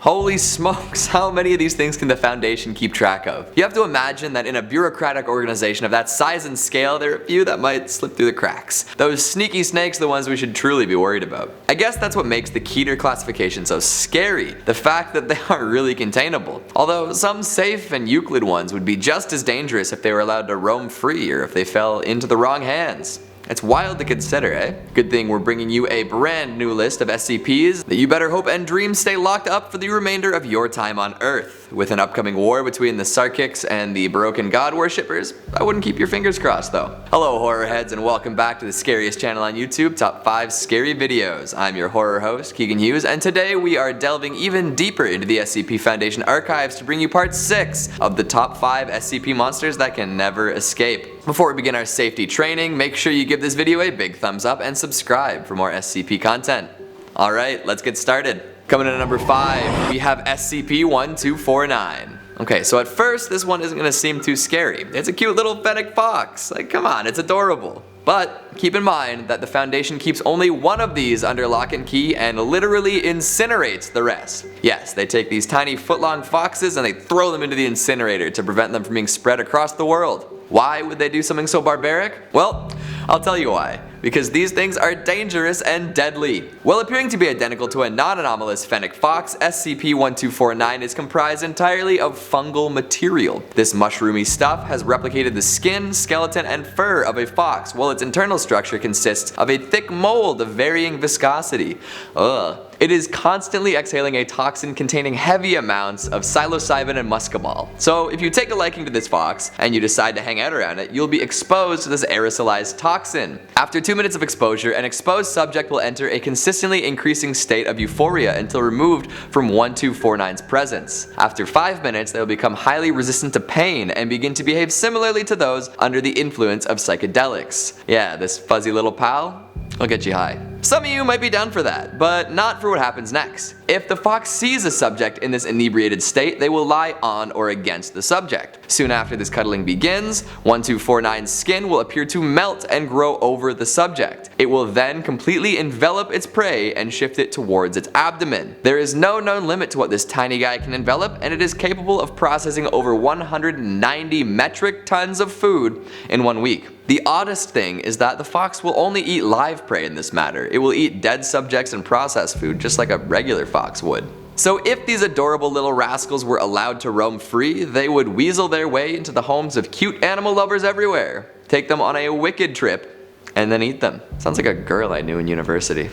Holy smokes, how many of these things can the Foundation keep track of? You have to imagine that in a bureaucratic organization of that size and scale, there are a few that might slip through the cracks. Those sneaky snakes are the ones we should truly be worried about. I guess that's what makes the Keter classification so scary, the fact that they aren't really containable. Although some safe and Euclid ones would be just as dangerous if they were allowed to roam free or if they fell into the wrong hands. It's wild to consider, eh? Good thing we're bringing you a brand new list of SCPs that you better hope and dream stay locked up for the remainder of your time on Earth. With an upcoming war between the Sarkics and the broken god worshippers, I wouldn't keep your fingers crossed though. Hello horror heads and welcome back to the scariest channel on YouTube, Top 5 Scary Videos. I'm your horror host, Keegan Hughes, and today we are delving even deeper into the SCP Foundation archives to bring you part 6 of the top 5 SCP monsters that can never escape. Before we begin our safety training, make sure you give this video a big thumbs up and subscribe for more SCP content. Alright, let's get started. Coming in at number 5, we have SCP-1249. Okay, so at first this one isn't going to seem too scary. It's a cute little fennec fox. Like, come on, it's adorable. But keep in mind that the Foundation keeps only one of these under lock and key and literally incinerates the rest. Yes, they take these tiny foot-long foxes and they throw them into the incinerator to prevent them from being spread across the world. Why would they do something so barbaric? Well, I'll tell you why. Because these things are dangerous and deadly. While appearing to be identical to a non-anomalous fennec fox, SCP-1249 is comprised entirely of fungal material. This mushroomy stuff has replicated the skin, skeleton, and fur of a fox, while its internal structure consists of a thick mold of varying viscosity. Ugh. It is constantly exhaling a toxin containing heavy amounts of psilocybin and muscimol. So if you take a liking to this fox and you decide to hang out around it, you'll be exposed to this aerosolized toxin. After 2 minutes of exposure, an exposed subject will enter a consistently increasing state of euphoria until removed from 1249's presence. After 5 minutes, they will become highly resistant to pain and begin to behave similarly to those under the influence of psychedelics. Yeah, this fuzzy little pal will get you high. Some of you might be down for that, but not for what happens next. If the fox sees a subject in this inebriated state, they will lie on or against the subject. Soon after this cuddling begins, 1249's skin will appear to melt and grow over the subject. It will then completely envelop its prey and shift it towards its abdomen. There is no known limit to what this tiny guy can envelop, and it is capable of processing over 190 metric tons of food in 1 week. The oddest thing is that the fox will only eat live prey in this matter. It will eat dead subjects and processed food just like a regular fox would. So if these adorable little rascals were allowed to roam free, they would weasel their way into the homes of cute animal lovers everywhere, take them on a wicked trip, and then eat them. Sounds like a girl I knew in university.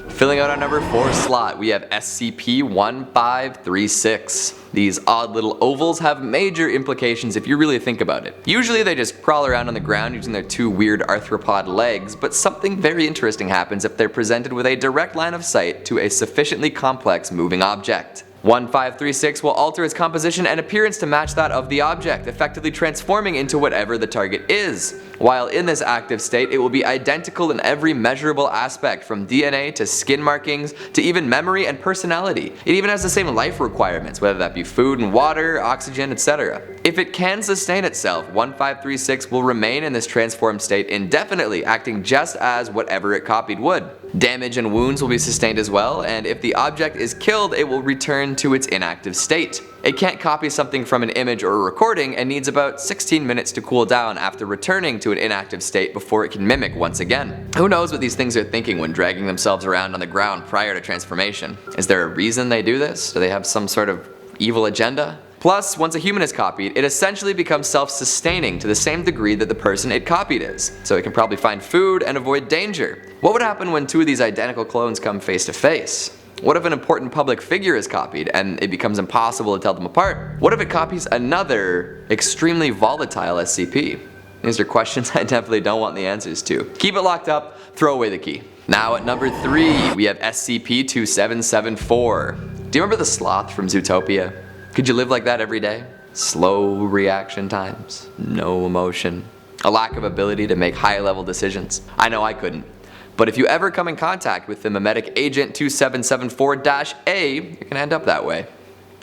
Filling out our number 4 slot, we have SCP-1536. These odd little ovals have major implications if you really think about it. Usually they just crawl around on the ground using their 2 weird arthropod legs, but something very interesting happens if they're presented with a direct line of sight to a sufficiently complex moving object. 1536 will alter its composition and appearance to match that of the object, effectively transforming into whatever the target is. While in this active state, it will be identical in every measurable aspect, from DNA to skin markings to even memory and personality. It even has the same life requirements, whether that be food and water, oxygen, etc. If it can sustain itself, 1536 will remain in this transformed state indefinitely, acting just as whatever it copied would. Damage and wounds will be sustained as well, and if the object is killed, it will return to its inactive state. It can't copy something from an image or a recording and needs about 16 minutes to cool down after returning to an inactive state before it can mimic once again. Who knows what these things are thinking when dragging themselves around on the ground prior to transformation? Is there a reason they do this? Do they have some sort of evil agenda? Plus, once a human is copied, it essentially becomes self-sustaining to the same degree that the person it copied is, so it can probably find food and avoid danger. What would happen when 2 of these identical clones come face to face? What if an important public figure is copied and it becomes impossible to tell them apart? What if it copies another extremely volatile SCP? These are questions I definitely don't want the answers to. Keep it locked up, throw away the key. Now at number 3, we have SCP-2774. Do you remember the sloth from Zootopia? Could you live like that every day? Slow reaction times, no emotion, a lack of ability to make high-level decisions. I know I couldn't. But if you ever come in contact with the mimetic agent 2774-A, you're gonna end up that way.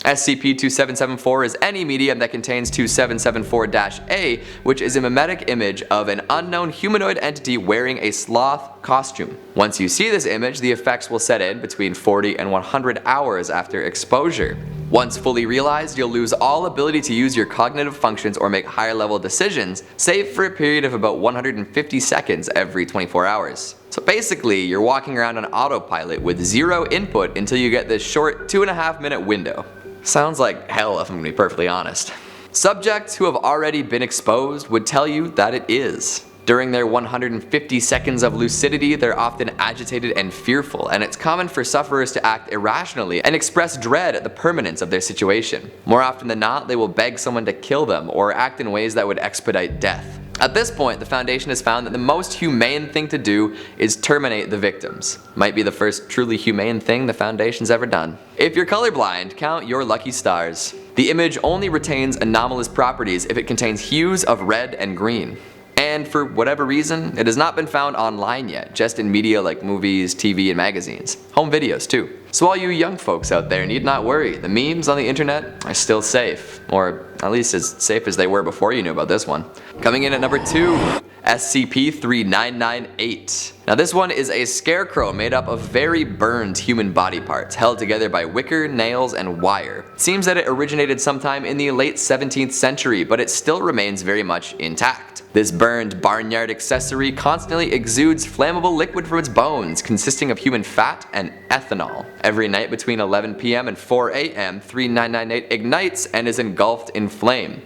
SCP-2774 is any medium that contains 2774-A, which is a mimetic image of an unknown humanoid entity wearing a sloth costume. Once you see this image, the effects will set in between 40 and 100 hours after exposure. Once fully realized, you'll lose all ability to use your cognitive functions or make higher level decisions, save for a period of about 150 seconds every 24 hours. So basically, you're walking around on autopilot with zero input until you get this short 2.5 minute window. Sounds like hell if I'm gonna be perfectly honest. Subjects who have already been exposed would tell you that it is. During their 150 seconds of lucidity, they're often agitated and fearful, and it's common for sufferers to act irrationally and express dread at the permanence of their situation. More often than not, they will beg someone to kill them or act in ways that would expedite death. At this point, the Foundation has found that the most humane thing to do is terminate the victims. Might be the first truly humane thing the Foundation's ever done. If you're colorblind, count your lucky stars. The image only retains anomalous properties if it contains hues of red and green. And for whatever reason, it has not been found online yet, just in media like movies, TV, and magazines. Home videos too. So all you young folks out there need not worry, the memes on the internet are still safe. Or at least as safe as they were before you knew about this one. Coming in at number 2, SCP-3998. Now this one is a scarecrow made up of very burned human body parts held together by wicker, nails, and wire. It seems that it originated sometime in the late 17th century, but it still remains very much intact. This burned barnyard accessory constantly exudes flammable liquid from its bones, consisting of human fat and ethanol. Every night between 11 PM and 4 AM, 3998 ignites and is engulfed in flame.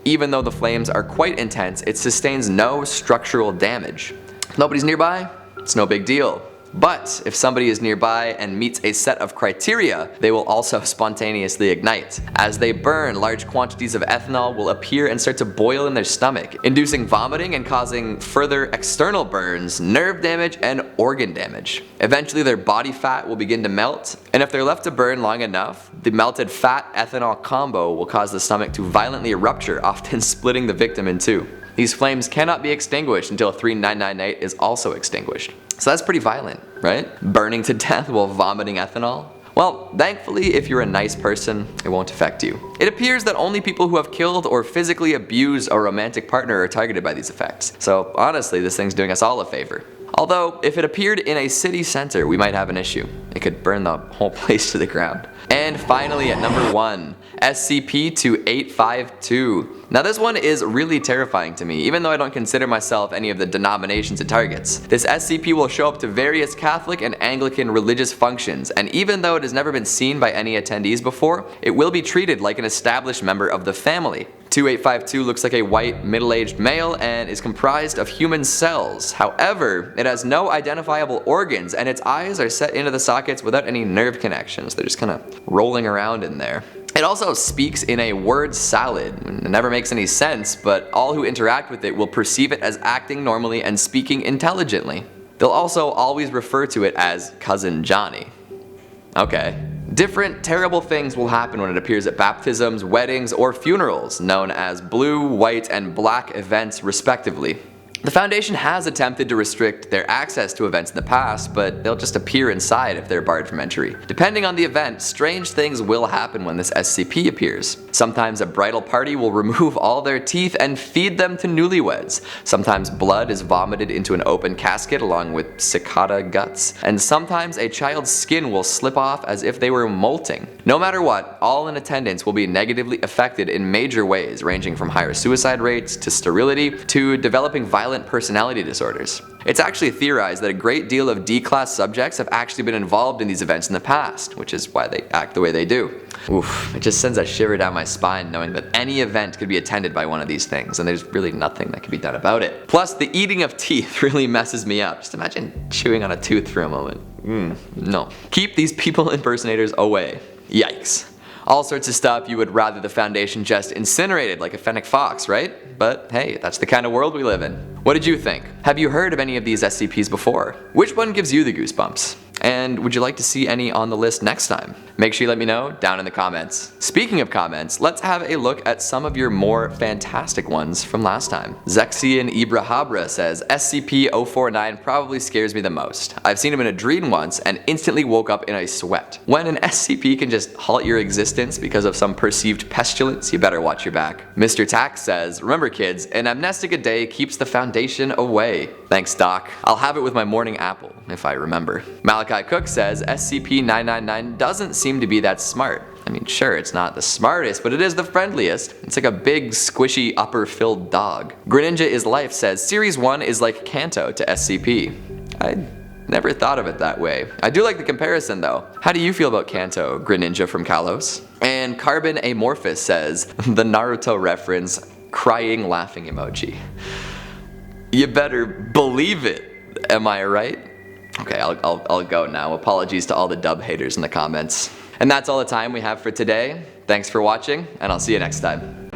Even though the flames are quite intense, it sustains no structural damage. If nobody's nearby, it's no big deal. But if somebody is nearby and meets a set of criteria, they will also spontaneously ignite. As they burn, large quantities of ethanol will appear and start to boil in their stomach, inducing vomiting and causing further external burns, nerve damage, and organ damage. Eventually their body fat will begin to melt, and if they're left to burn long enough, the melted fat-ethanol combo will cause the stomach to violently rupture, often splitting the victim in two. These flames cannot be extinguished until 3998 is also extinguished. So that's pretty violent, right? Burning to death while vomiting ethanol? Well, thankfully, if you're a nice person, it won't affect you. It appears that only people who have killed or physically abused a romantic partner are targeted by these effects. So honestly, this thing's doing us all a favor. Although, if it appeared in a city center, we might have an issue. It could burn the whole place to the ground. And finally, at number 1, SCP-2852. Now this one is really terrifying to me, even though I don't consider myself any of the denominations it targets. This SCP will show up to various Catholic and Anglican religious functions, and even though it has never been seen by any attendees before, it will be treated like an established member of the family. 2852 looks like a white, middle-aged male and is comprised of human cells. However, it has no identifiable organs and its eyes are set into the sockets without any nerve connections. They're just kind of rolling around in there. It also speaks in a word salad. It never makes any sense, but all who interact with it will perceive it as acting normally and speaking intelligently. They'll also always refer to it as Cousin Johnny. Okay. Different terrible things will happen when it appears at baptisms, weddings, or funerals, known as blue, white, and black events respectively. The Foundation has attempted to restrict their access to events in the past, but they'll just appear inside if they're barred from entry. Depending on the event, strange things will happen when this SCP appears. Sometimes a bridal party will remove all their teeth and feed them to newlyweds. Sometimes blood is vomited into an open casket along with cicada guts. And sometimes a child's skin will slip off as if they were molting. No matter what, all in attendance will be negatively affected in major ways, ranging from higher suicide rates to sterility to developing violent personality disorders. It's actually theorized that a great deal of D-class subjects have actually been involved in these events in the past, which is why they act the way they do. Oof, it just sends a shiver down my spine knowing that any event could be attended by one of these things and there's really nothing that can be done about it. Plus, the eating of teeth really messes me up. Just imagine chewing on a tooth for a moment. No. Keep these people impersonators away. Yikes. All sorts of stuff you would rather the Foundation just incinerated like a fennec fox, right? But hey, that's the kind of world we live in. What did you think? Have you heard of any of these SCPs before? Which one gives you the goosebumps? And would you like to see any on the list next time? Make sure you let me know down in the comments. Speaking of comments, let's have a look at some of your more fantastic ones from last time. Zexian Ibrahabra says, SCP-049 probably scares me the most. I've seen him in a dream once and instantly woke up in a sweat. When an SCP can just halt your existence because of some perceived pestilence, you better watch your back. Mr. Tax says, remember kids, an amnestic a day keeps the Foundation away. Thanks Doc. I'll have it with my morning apple, if I remember. Malachi Cook says, SCP-999 doesn't seem to be that smart. I mean, sure, it's not the smartest, but it is the friendliest. It's like a big, squishy, upper-filled dog. Greninja is Life says, Series 1 is like Kanto to SCP. I never thought of it that way. I do like the comparison though. How do you feel about Kanto, Greninja from Kalos? And Carbon Amorphous says, the Naruto reference, crying laughing emoji. You better believe it, am I right? Okay, I'll go now. Apologies to all the dub haters in the comments. And that's all the time we have for today. Thanks for watching, and I'll see you next time.